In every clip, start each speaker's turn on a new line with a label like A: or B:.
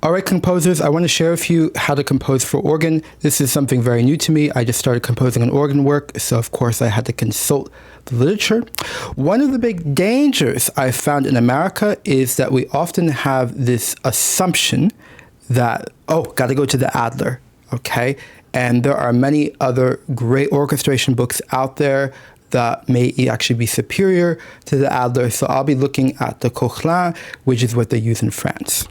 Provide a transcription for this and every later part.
A: All right, composers, I want to share with you how to compose for organ. This is something very new to me. I just started composing an organ work, so of course I had to consult the literature. One of the big dangers I found in America is that we often have this assumption that, got to go to the Adler, okay? And there are many other great orchestration books out there that may actually be superior to the Adler. So I'll be looking at the Koechlin, which is what they use in France.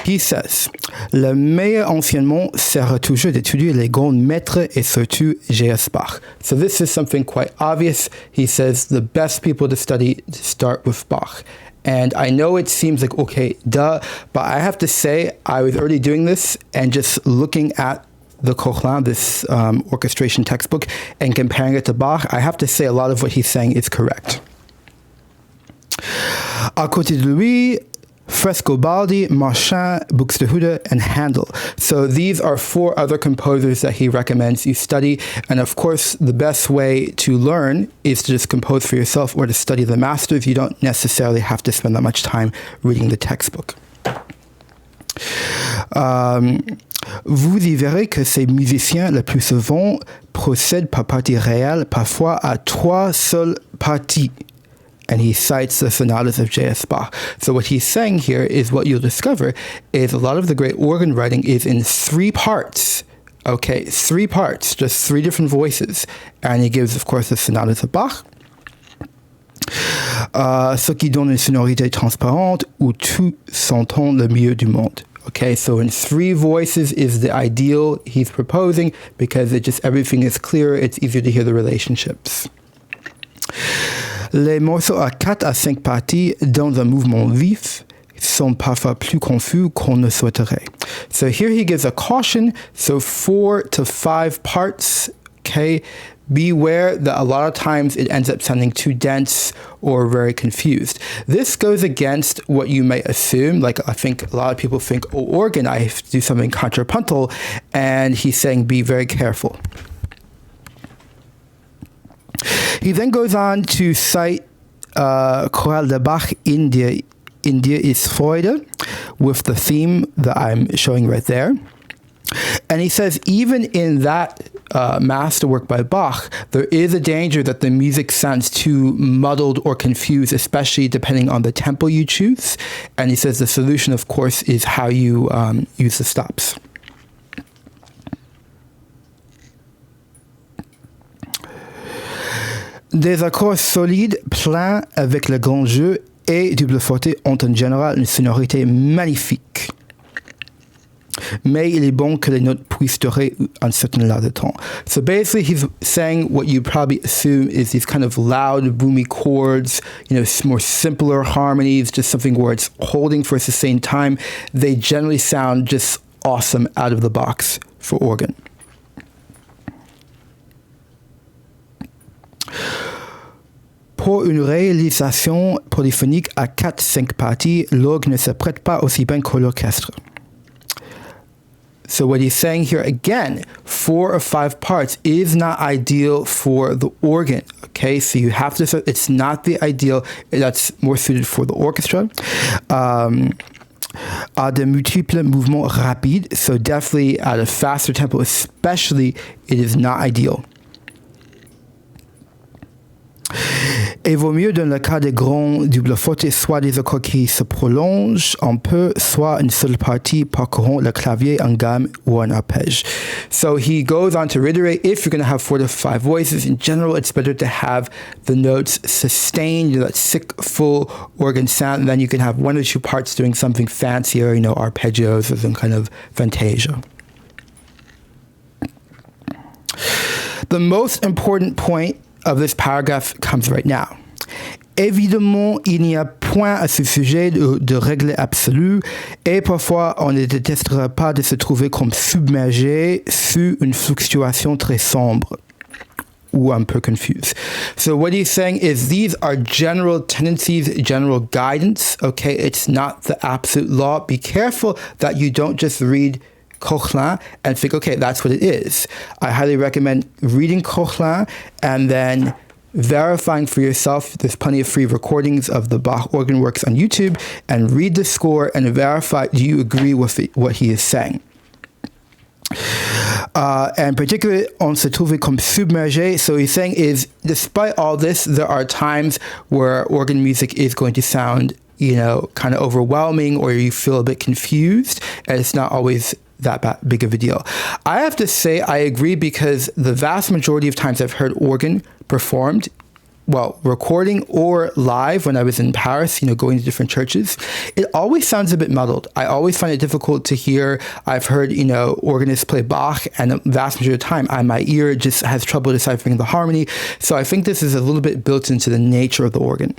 A: He says, le meilleur enseignement sera toujours d'étudier les grands maîtres et surtout J.S. Bach. So this is something quite obvious. He says the best people to study start with Bach. And I know it seems like, okay, duh, but I have to say I was already doing this and just looking at the Koechlin, this orchestration textbook, and comparing it to Bach, I have to say a lot of what he's saying is correct. À côté de lui, Frescobaldi, Marchand, Buxtehude, and Handel. So these are 4 other composers that he recommends you study. And of course, the best way to learn is to just compose for yourself or to study the masters. You don't necessarily have to spend that much time reading the textbook. Vous y verrez que ces musiciens, le plus souvent, procèdent par partie réelle, parfois à 3 seules parties. And he cites the sonatas of J.S. Bach. So what he's saying here is what you'll discover is a lot of the great organ writing is in 3 parts. Okay, 3 parts, just 3 different voices. And he gives, of course, the sonatas of Bach. Ce qui donne une sonorité transparente où tout s'entend le mieux du monde. Okay, so in 3 voices is the ideal he's proposing because everything is clearer, it's easier to hear the relationships. Les morceaux à 4 à 5 parties dans un mouvement vif sont parfois plus confus qu'on ne souhaiterait. So here he gives a caution, so 4 to 5 parts, okay? Beware that a lot of times it ends up sounding too dense or very confused. This goes against what you might assume. Like I think a lot of people think, organ, I have to do something contrapuntal. And he's saying, be very careful. He then goes on to cite Chorale de Bach in dir ist Freude with the theme that I'm showing right there. And he says even in that masterwork by Bach, there is a danger that the music sounds too muddled or confused, especially depending on the tempo you choose. And he says the solution, of course, is how you use the stops. Des accords solides, pleins avec le grand jeu et double forte ont en général une sonorité magnifique. Mais il est bon que les notes puissent durer un certain laps de temps. So basically he's saying what you probably assume is these kind of loud, boomy chords, more simpler harmonies, just something where it's holding for a sustained time. They generally sound just awesome out of the box for organ. Pour une réalisation polyphonique à 4-5 parties, l'orgue ne se prête pas aussi bien que l'orchestre. So what he's saying here, again, 4 or 5 parts is not ideal for the organ, okay? So you have to, it's not the ideal, that's more suited for the orchestra. À de multiples mouvements rapides, so definitely at a faster tempo especially, it is not ideal. Il vaut mieux dans le cas des grands double forte soit des accords qui se prolongent un peu, soit une seule partie parcourant le clavier en gamme ou en arpège. So he goes on to reiterate, if you're going to have 4 to 5 voices, in general, it's better to have the notes sustained, that sick, full organ sound, and then you can have 1 or 2 parts doing something fancier, arpeggios or some kind of fantasia. The most important point of this paragraph comes right now. Évidemment, il n'y a point à ce sujet de règle absolue et parfois on ne détestera pas de se trouver comme submergé sous une fluctuation très sombre ou un peu confused. So what he's saying is these are general tendencies, general guidance, okay? It's not the absolute law. Be careful that you don't just read Koechlin and think, okay, that's what it is. I highly recommend reading Koechlin and then verifying for yourself. There's plenty of free recordings of the Bach organ works on YouTube, and read the score and verify, do you agree with what he is saying? And particularly on se trouver comme submergé. So he's saying is, despite all this, there are times where organ music is going to sound, kind of overwhelming, or you feel a bit confused, and it's not always that big of a deal. I have to say I agree, because the vast majority of times I've heard organ performed, recording or live when I was in Paris, going to different churches, it always sounds a bit muddled. I always find it difficult to hear. I've heard, organists play Bach, and the vast majority of the time, my ear just has trouble deciphering the harmony. So I think this is a little bit built into the nature of the organ.